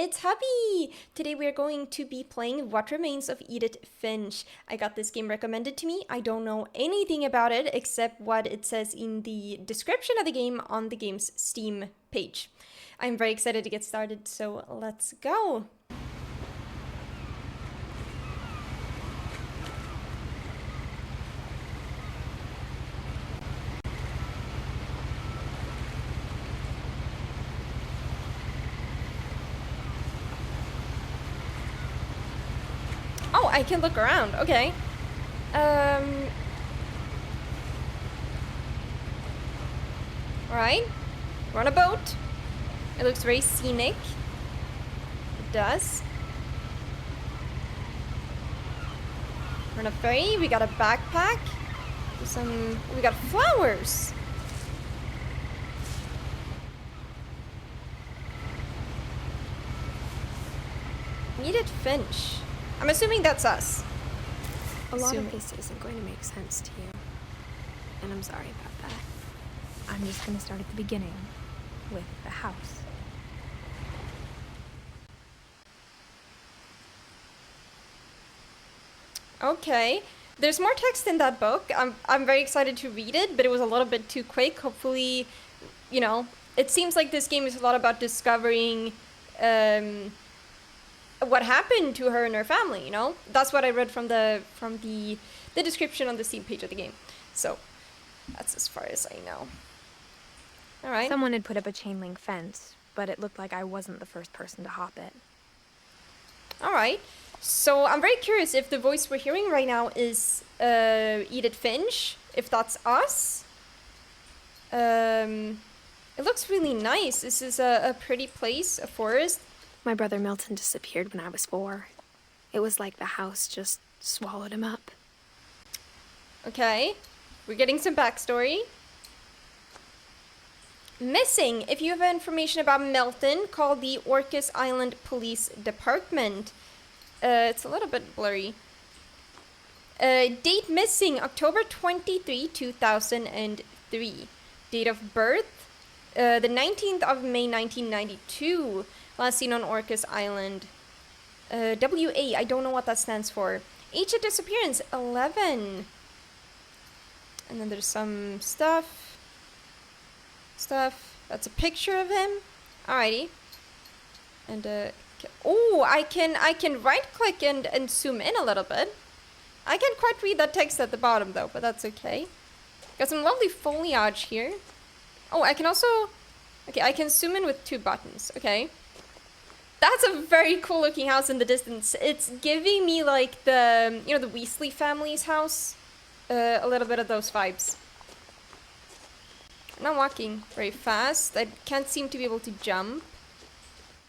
it's Hubby! Today we are going to be playing What Remains of Edith Finch. I got this game recommended to me. I don't know anything about it except what it says in the description of the game on the game's Steam page. I'm very excited to get started, so let's go! Oh, I can look around. Okay. Alright. We're on a boat. It looks very scenic. It does. We're on a ferry. We got a backpack. We got flowers. Edith Finch. I'm assuming that's us. A lot of this isn't going to make sense to you. And I'm sorry about that. I'm just going to start at the beginning, with the house. Okay. There's more text in that book. I'm very excited to read it, but it was a little bit too quick. Hopefully, you know, it seems like this game is a lot about discovering what happened to her and her family, you know? That's what I read from the description on the Steam page of the game. So, that's as far as I know. Alright. Someone had put up a chain link fence, but it looked like I wasn't the first person to hop it. Alright. So, I'm very curious if the voice we're hearing right now is Edith Finch, if that's us. It looks really nice. This is a pretty place, a forest. My brother Milton disappeared when I was 4. It was like the house just swallowed him up. Okay, we're getting some backstory. Missing. If you have information about Milton, call the Orcas Island Police Department. It's a little bit blurry. Date missing, October 23, 2003. Date of birth, the 19th of May, 1992. Last seen on Orcas Island. WA, I don't know what that stands for. Age of disappearance, 11. And then there's some stuff. That's a picture of him. Alrighty. And, oh, I can right-click and zoom in a little bit. I can't quite read that text at the bottom, though, but that's okay. Got some lovely foliage here. Oh, I can also... Okay, I can zoom in with 2 buttons. Okay. That's a very cool looking house in the distance. It's giving me like the, you know, the Weasley family's house. A little bit of those vibes. I'm not walking very fast. I can't seem to be able to jump.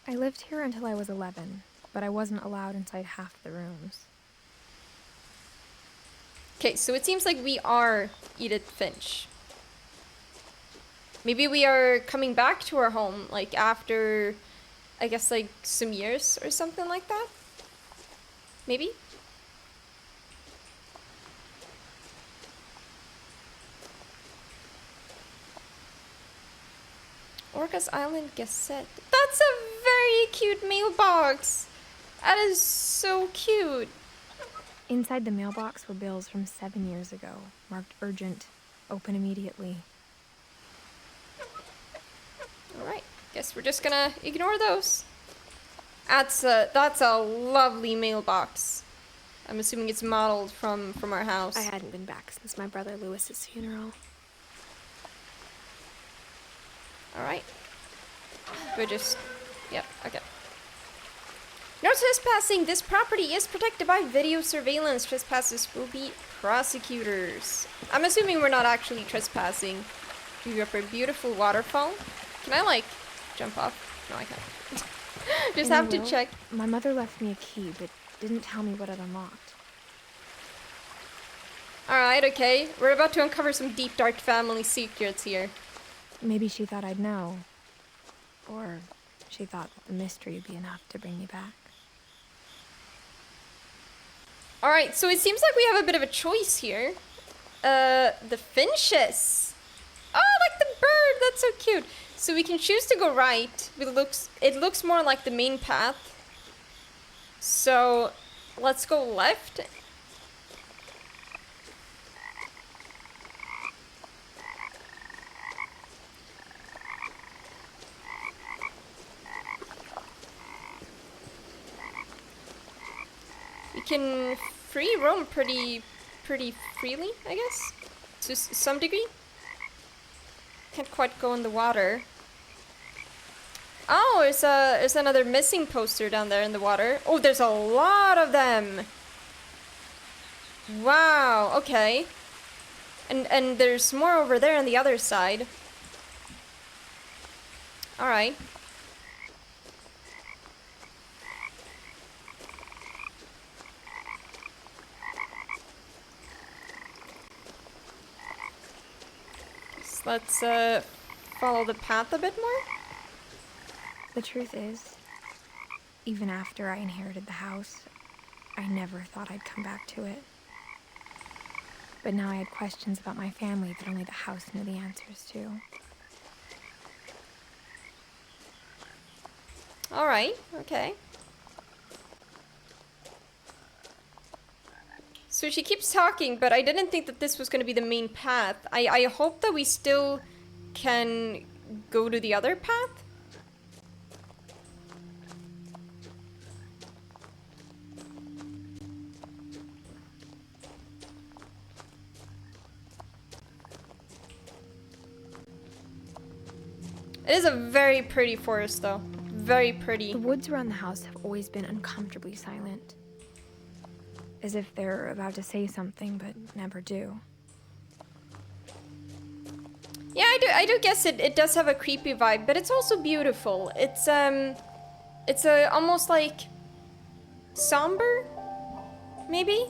I lived here until I was 11, but I wasn't allowed inside half the rooms. Okay, so it seems like we are Edith Finch. Maybe we are coming back to our home, like after... I guess like some years or something like that. Maybe? Orcas Island Gazette. That's a very cute mailbox! That is so cute! Inside the mailbox were bills from 7 years ago, marked urgent, open immediately. Alright. Guess we're just gonna ignore those. That's a lovely mailbox. I'm assuming it's modeled from our house. I hadn't been back since my brother Lewis's funeral. Alright. We're just... Yep, okay. No trespassing! This property is protected by video surveillance. Trespassers will be prosecutors. I'm assuming we're not actually trespassing. We go for a beautiful waterfall. Can I, like... jump off? No, I can't. Just have to check. My mother left me a key, but didn't tell me what it unlocked. Alright, okay. We're about to uncover some deep, dark family secrets here. Maybe she thought I'd know. Or she thought that the mystery would be enough to bring me back. Alright, so it seems like we have a bit of a choice here. The Finches. Oh, like the bird! That's so cute. So we can choose to go right. It looks more like the main path. So let's go left. We can free roam pretty freely, I guess, to some degree. Can't quite go in the water. Oh, there's another missing poster down there in the water. Oh, there's a lot of them. Wow, okay. And there's more over there on the other side. All right. So let's follow the path a bit more. The truth is, even after I inherited the house, I never thought I'd come back to it. But now I had questions about my family that only the house knew the answers to. All right, okay. So she keeps talking, but I didn't think that this was going to be the main path. I hope that we still can go to the other path. It is a very pretty forest, though. Very pretty. The woods around the house have always been uncomfortably silent. As if they're about to say something, but never do. Yeah, I do guess it does have a creepy vibe, but it's also beautiful. It's almost like somber, maybe?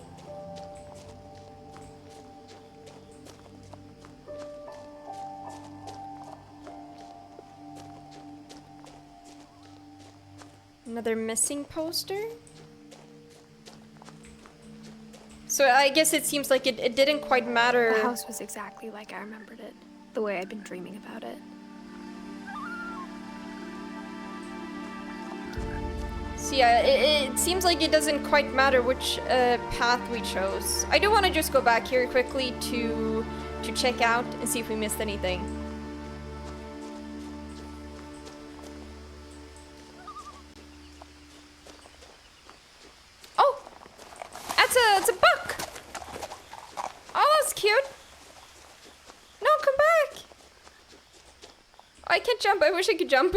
Another missing poster? So I guess it seems like it didn't quite matter. The house was exactly like I remembered it, the way I'd been dreaming about it. So yeah, it seems like it doesn't quite matter which path we chose. I do want to just go back here quickly to check out and see if we missed anything. Oh! It's a buck! Oh, that's cute! No, come back! I can't jump, I wish I could jump.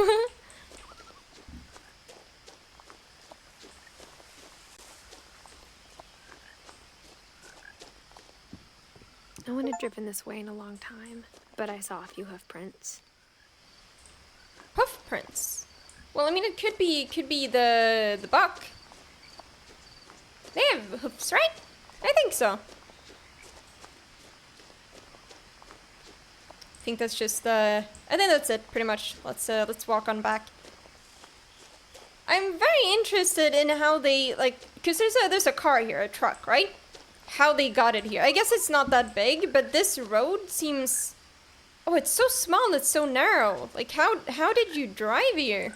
No one had driven this way in a long time, but I saw a few hoof prints. Hoof prints? Well, I mean, it could be the buck. They have hoofs, right? I think so. I think that's just I think that's it, pretty much. Let's walk on back. I'm very interested in how they, like, because there's a car here, a truck, right? How they got it here. I guess it's not that big, but this road seems... Oh, it's so small, it's so narrow. Like, how did you drive here?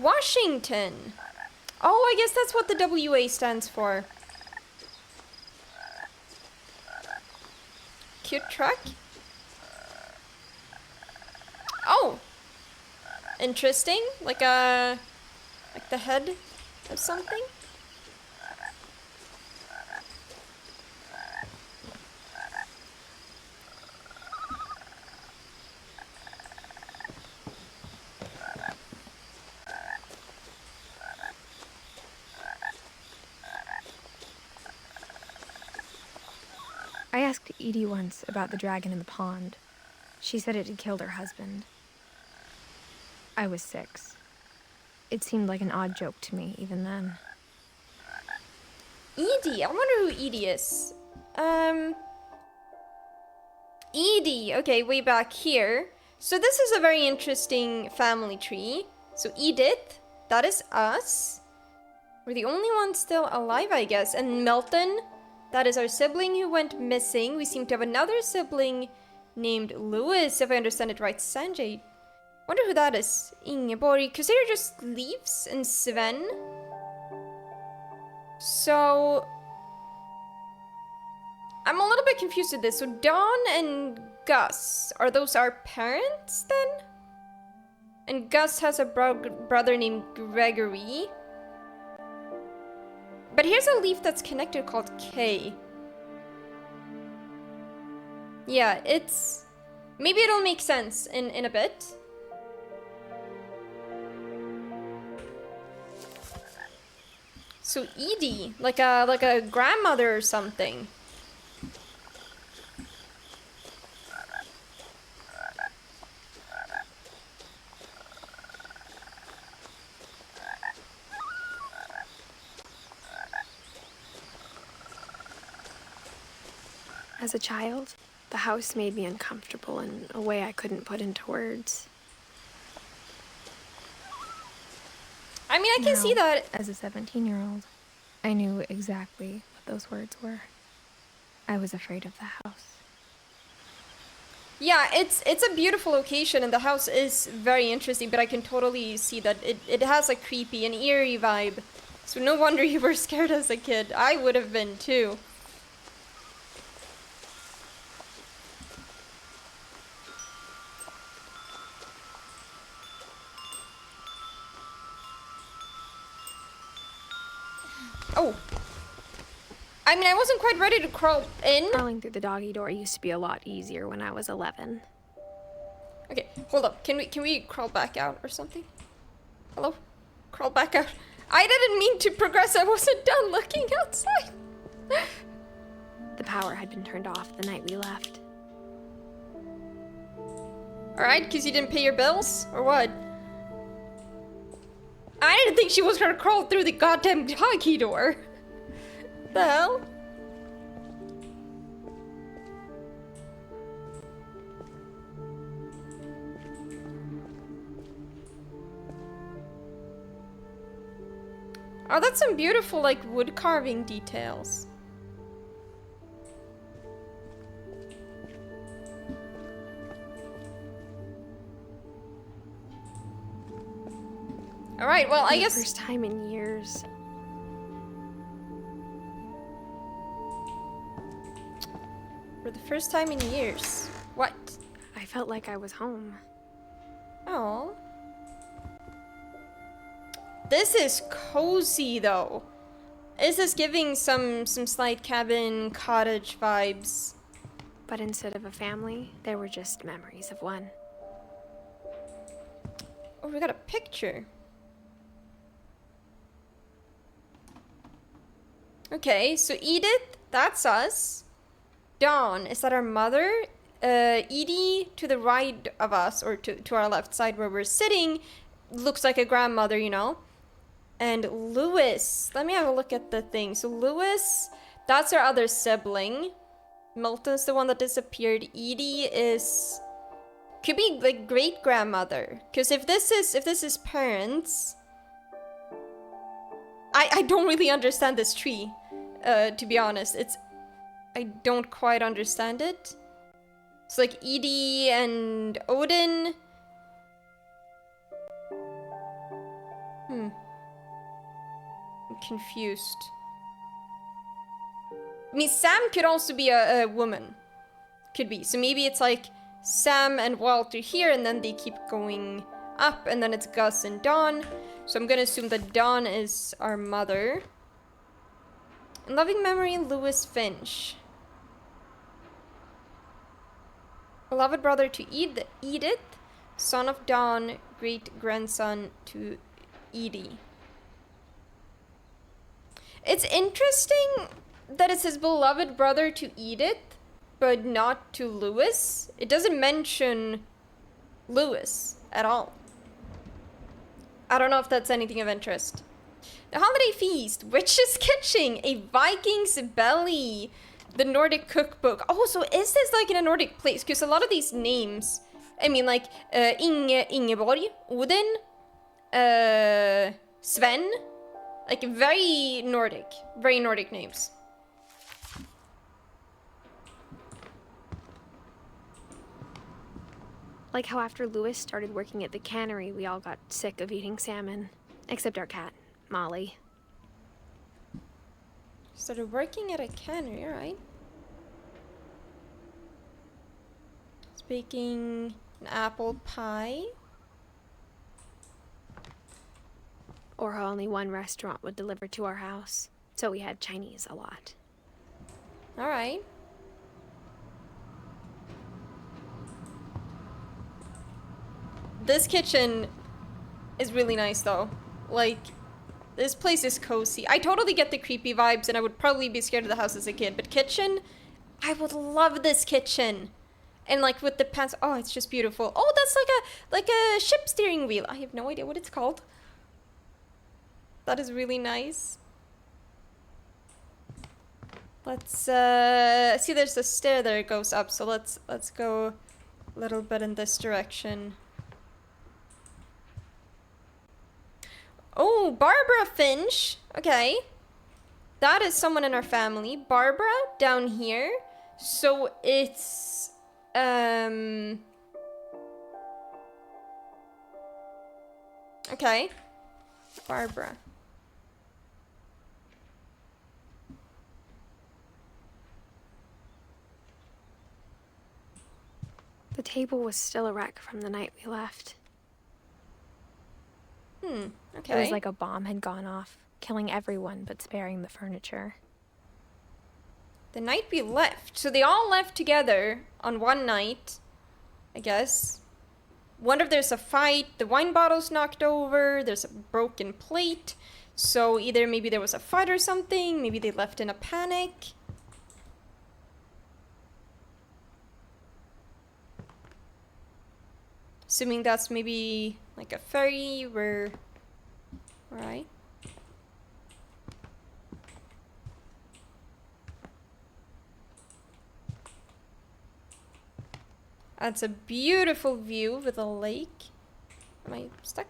Washington. Oh, I guess that's what the WA stands for. Cute truck. Oh, interesting. Like the head of something. I asked Edie once about the dragon in the pond. She said it had killed her husband. I was 6. It seemed like an odd joke to me, even then. Edie, I wonder who Edie is. Edie, okay, way back here. So this is a very interesting family tree. So Edith, that is us. We're the only ones still alive, I guess. And Milton, that is our sibling who went missing. We seem to have another sibling named Lewis, if I understand it right. Sanjay. Wonder who that is. Ingeborg. Because they're just Leaves and Sven. So I'm a little bit confused with this. So Dawn and Gus, are those our parents then? And Gus has a brother named Gregory. But here's a leaf that's connected called K. Yeah, it's... maybe it'll make sense in a bit. So Edie, like a grandmother or something. As a child, the house made me uncomfortable in a way I couldn't put into words. I mean, I can see that. As a 17-year-old, I knew exactly what those words were. I was afraid of the house. Yeah, it's a beautiful location and the house is very interesting, but I can totally see that it has a creepy and eerie vibe. So no wonder you were scared as a kid. I would have been too. Oh. I mean, I wasn't quite ready to crawl in. Crawling through the doggy door used to be a lot easier when I was 11. Okay, hold up. Can we crawl back out or something? Hello? Crawl back out. I didn't mean to progress. I wasn't done looking outside. The power had been turned off the night we left. Alright, because you didn't pay your bills? Or what? I didn't think she was gonna crawl through the goddamn doggy door. The hell? Oh, that's some beautiful, like, wood carving details. Alright, well, I guess... For the first time in years. For the first time in years. What? I felt like I was home. Oh. This is cozy, though. This is giving some slight cabin cottage vibes. But instead of a family, there were just memories of one. Oh, we got a picture. Okay, so Edith, that's us. Dawn, is that our mother? Edie, to the right of us, or to our left side where we're sitting, looks like a grandmother, you know? And Lewis, let me have a look at the thing. So Lewis, that's our other sibling. Milton's the one that disappeared. Edie is... could be like great-grandmother. Because if this is parents... I don't really understand this tree, to be honest. I don't quite understand it. It's like Edie and Odin. I'm confused. I mean, Sam could also be a woman. Could be. So maybe it's like Sam and Walter here, and then they keep going up, and then it's Gus and Dawn. So I'm gonna assume that Dawn is our mother. In loving memory, Edith Finch. Beloved brother to Edith, son of Dawn, great-grandson to Edie. It's interesting that it says beloved brother to Edith, but not to Lewis. It doesn't mention Lewis at all. I don't know if that's anything of interest. The holiday feast, witch's kitchen, a Viking's belly, the Nordic cookbook. Oh, so is this like in a Nordic place? Because a lot of these names, I mean, like Ingeborg, Odin, Sven, Like very Nordic names. Like how after Lewis started working at the cannery, we all got sick of eating salmon. Except our cat, Molly. Started working at a cannery, alright. It's baking an apple pie. Or how only one restaurant would deliver to our house. So we had Chinese a lot. Alright. This kitchen is really nice though. Like, this place is cozy. I totally get the creepy vibes and I would probably be scared of the house as a kid, but kitchen, I would love this kitchen. And like with the pants, oh, it's just beautiful. Oh, that's like a ship steering wheel. I have no idea what it's called. That is really nice. Let's see, there's a stair there, it goes up, so let's go a little bit in this direction. Oh, Barbara Finch. Okay. That is someone in our family. Barbara down here. So it's okay. Barbara. The table was still a wreck from the night we left. Okay. It was like a bomb had gone off, killing everyone but sparing the furniture. The night we left. So they all left together on one night, I guess. Wonder if there's a fight, the wine bottle's knocked over, there's a broken plate. So either maybe there was a fight or something, maybe they left in a panic. Assuming that's maybe like a ferry where... Right. That's a beautiful view with a lake. Am I stuck?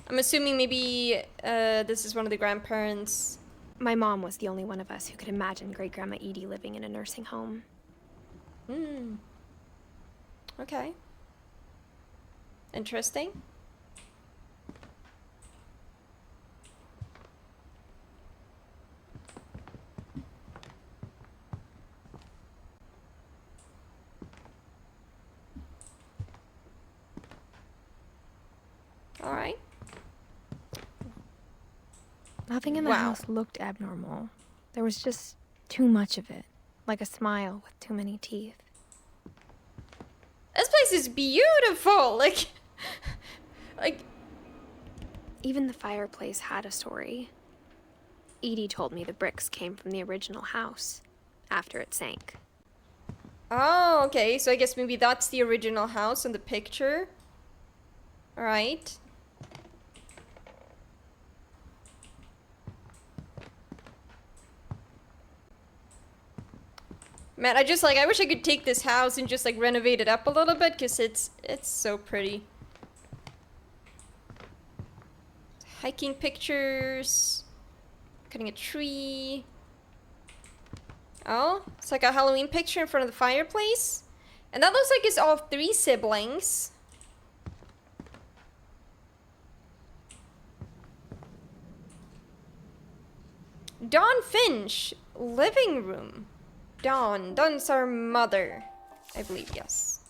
I'm assuming maybe this is one of the grandparents. My mom was the only one of us who could imagine Great-Grandma Edie living in a nursing home. Okay. Interesting. All right. Nothing in the house looked abnormal. There was just too much of it, like a smile with too many teeth. This place is beautiful. Like even the fireplace had a story. Edie told me the bricks came from the original house after it sank. Oh, okay. So I guess maybe that's the original house in the picture. All right. Man, I wish I could take this house and just like renovate it up a little bit because it's so pretty. Hiking pictures, cutting a tree. Oh, it's like a Halloween picture in front of the fireplace. And that looks like it's all 3 siblings. Dawn Finch, living room. Dawn's our mother, I believe, yes.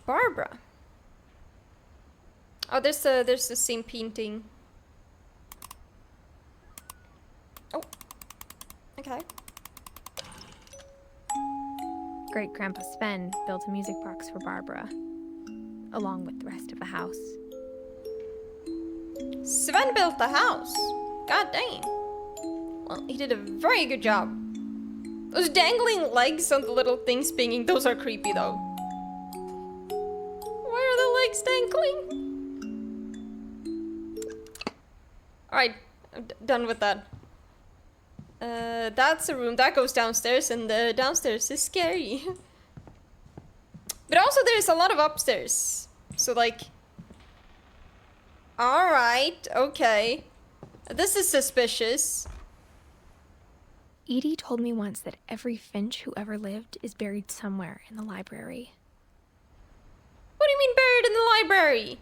Barbara. Oh, there's the same painting. Oh, okay. Great-Grandpa Sven built a music box for Barbara, along with the rest of the house. Sven built the house. God dang. Well, he did a very good job. Those dangling legs on the little thing spinning, those are creepy though. Why are the legs dangling? Alright, I'm done with that. That's a room that goes downstairs, and the downstairs is scary. But also there's a lot of upstairs. So like... Alright, okay. This is suspicious. Edie told me once that every Finch who ever lived is buried somewhere in the library. What do you mean buried in the library?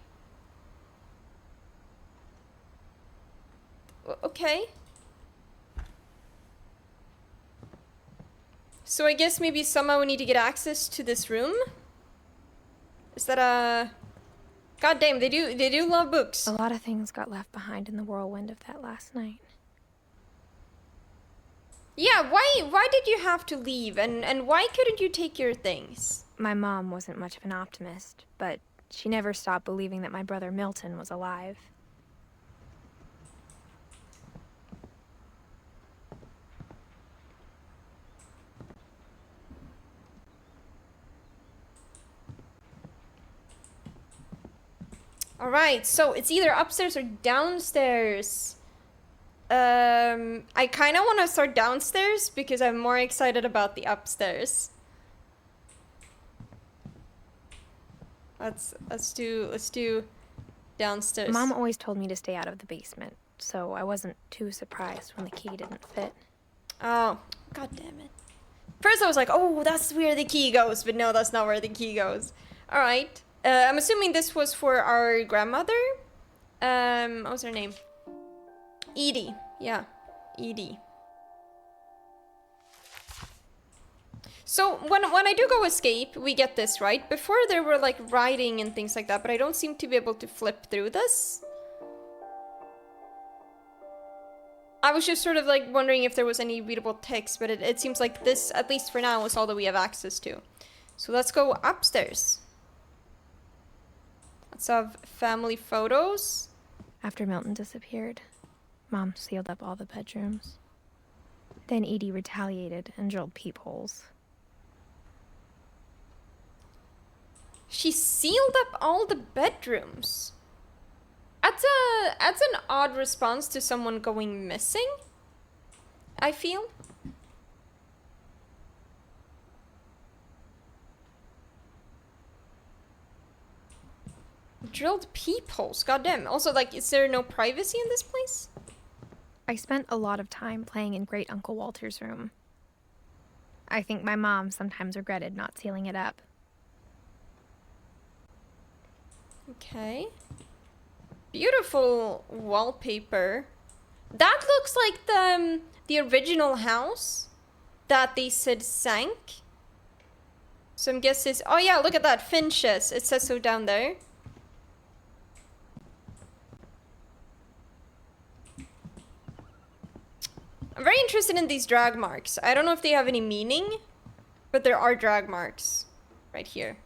Okay. So I guess maybe somehow we need to get access to this room? Is that a... God damn, they do love books. A lot of things got left behind in the whirlwind of that last night. Yeah, why did you have to leave? And why couldn't you take your things? My mom wasn't much of an optimist, but she never stopped believing that my brother Milton was alive. Alright, so it's either upstairs or downstairs. I kind of want to start downstairs because I'm more excited about the upstairs. Let's do downstairs. Mom always told me to stay out of the basement, so I wasn't too surprised when the key didn't fit. Oh, god damn it. First I was like, oh, that's where the key goes, but no, that's not where the key goes. Alright. I'm assuming this was for our grandmother. What was her name? Edie. Yeah, Edie. So when I do go escape, we get this, right? Before there were like writing and things like that, but I don't seem to be able to flip through this. I was just sort of like wondering if there was any readable text, but it seems like this, at least for now, is all that we have access to. So let's go upstairs. Let's have family photos. After Milton disappeared, Mom sealed up all the bedrooms. Then Edie retaliated and drilled peepholes. She sealed up all the bedrooms. That's an odd response to someone going missing, I feel. Drilled peepholes, goddamn. Also, like, is there no privacy in this place? I spent a lot of time playing in Great Uncle Walter's room. I think my mom sometimes regretted not sealing it up. Okay. Beautiful wallpaper. That looks like the original house that they said sank. So I'm guessing... Oh yeah, look at that. Finches. It says so down there. I'm very interested in these drag marks. I don't know if they have any meaning, but there are drag marks right here.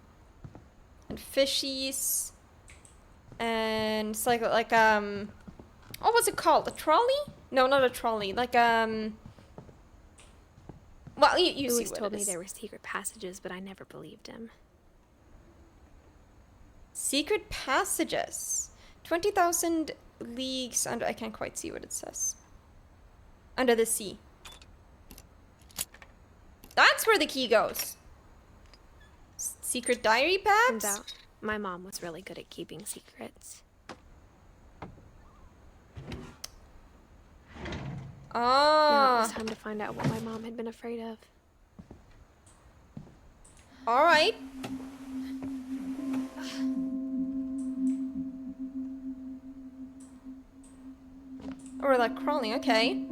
And fishies. And it's like oh, what's it called? A trolley? No, not a trolley. Like well, you see what told it me is. there were secret passages, but I never believed him. Secret passages. 20,000 leagues under... I can't quite see what it says. Under the sea. That's where the key goes. Secret diary, perhaps? Turns out, my mom was really good at keeping secrets. Now it was Ah. time to find out what my mom had been afraid of. Alright. Or like crawling, okay.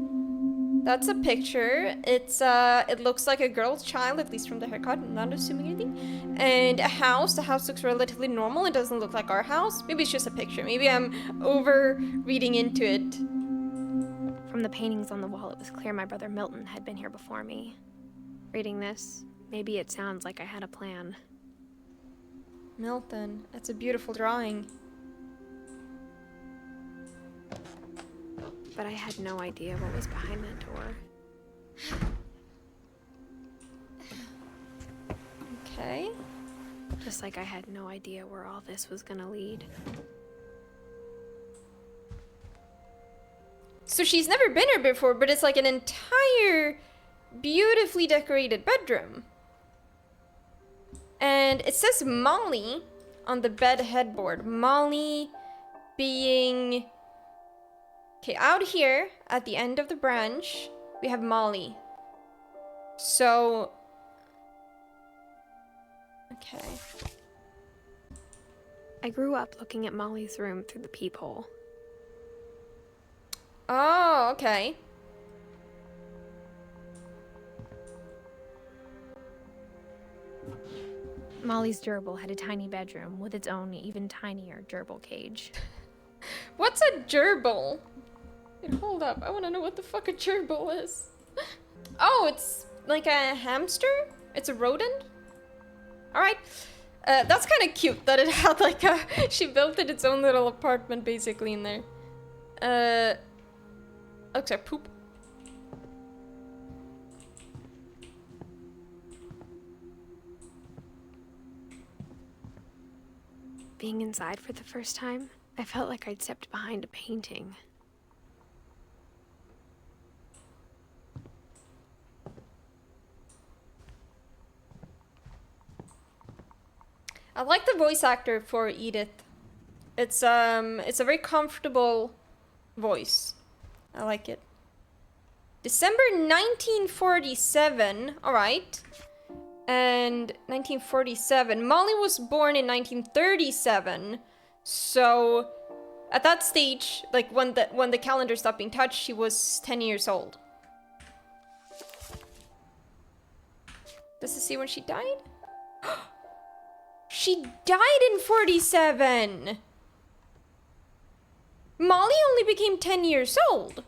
That's a picture. It's it looks like a girl's child, at least from the haircut. I'm not assuming anything. And a house. The house looks relatively normal. It doesn't look like our house. Maybe it's just a picture. Maybe I'm over reading into it. From the paintings on the wall, it was clear my brother Milton had been here before me. Reading this, maybe it sounds like I had a plan. Milton. That's a beautiful drawing. But I had no idea what was behind that door. Okay. Just like I had no idea where all this was gonna lead. So she's never been here before, but it's like an entire beautifully decorated bedroom. And it says Molly on the bed headboard. Molly being... Okay, out here at the end of the branch, we have Molly. So... Okay. I grew up looking at Molly's room through the peephole. Oh, okay. Molly's gerbil had a tiny bedroom with its own even tinier gerbil cage. What's a gerbil? Wait, hold up. I want to know what the fuck a gerbil is. Oh, it's like a hamster? It's a rodent? Alright. That's kind of cute that it had like a... She built it its own little apartment basically in there. Looks like poop. Being inside for the first time, I felt like I'd stepped behind a painting. I like the voice actor for Edith. It's a very comfortable voice. I like it. December 1947. All right. And 1947. Molly was born in 1937. So at that stage, like when the calendar stopped being touched, she was 10 years old. Does it say when she died? She died in 47. Molly only became 10 years old.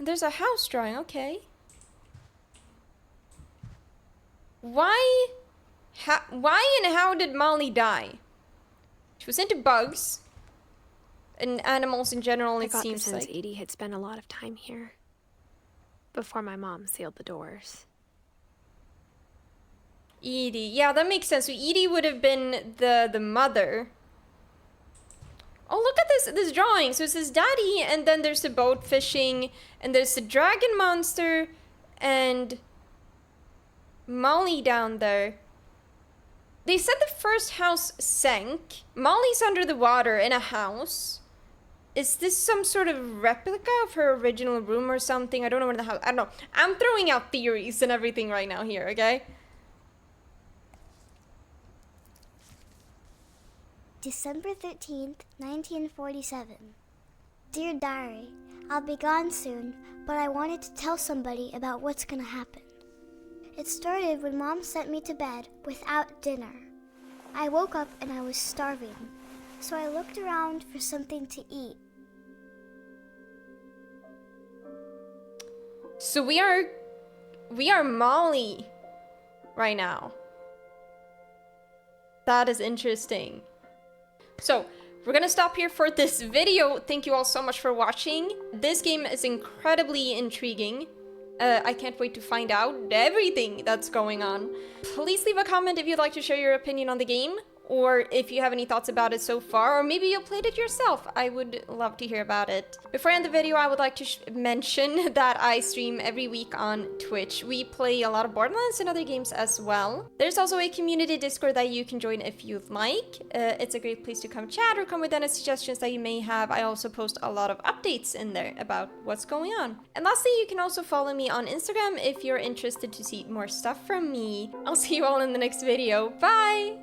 There's a house drawing, okay. Why and how did Molly die? She was into bugs and animals in general, it seems like. Edie had spent a lot of time here before my mom sealed the doors. Edie, yeah, that makes sense. So Edie would have been the mother. Oh, look at this drawing. So it says Daddy, and then there's the boat fishing, and there's the dragon monster, and Molly down there. They said the first house sank. Molly's under the water in a house. Is this some sort of replica of her original room or something? I don't know where the house... I don't know. I'm throwing out theories and everything right now here, okay? December 13th, 1947. Dear Diary, I'll be gone soon, but I wanted to tell somebody about what's gonna happen. It started when Mom sent me to bed without dinner. I woke up and I was starving, so I looked around for something to eat. So we are Molly right now. That is interesting. So we're gonna stop here for this video. Thank you all so much for watching. This game is incredibly intriguing. I can't wait to find out everything that's going on. Please leave a comment if you'd like to share your opinion on the game, or if you have any thoughts about it so far, or maybe you played it yourself. I would love to hear about it. Before I end the video, I would like to mention that I stream every week on Twitch. We play a lot of Borderlands and other games as well. There's also a community Discord that you can join if you'd like. It's a great place to come chat or come with any suggestions that you may have. I also post a lot of updates in there about what's going on. And lastly, you can also follow me on Instagram if you're interested to see more stuff from me. I'll see you all in the next video. Bye!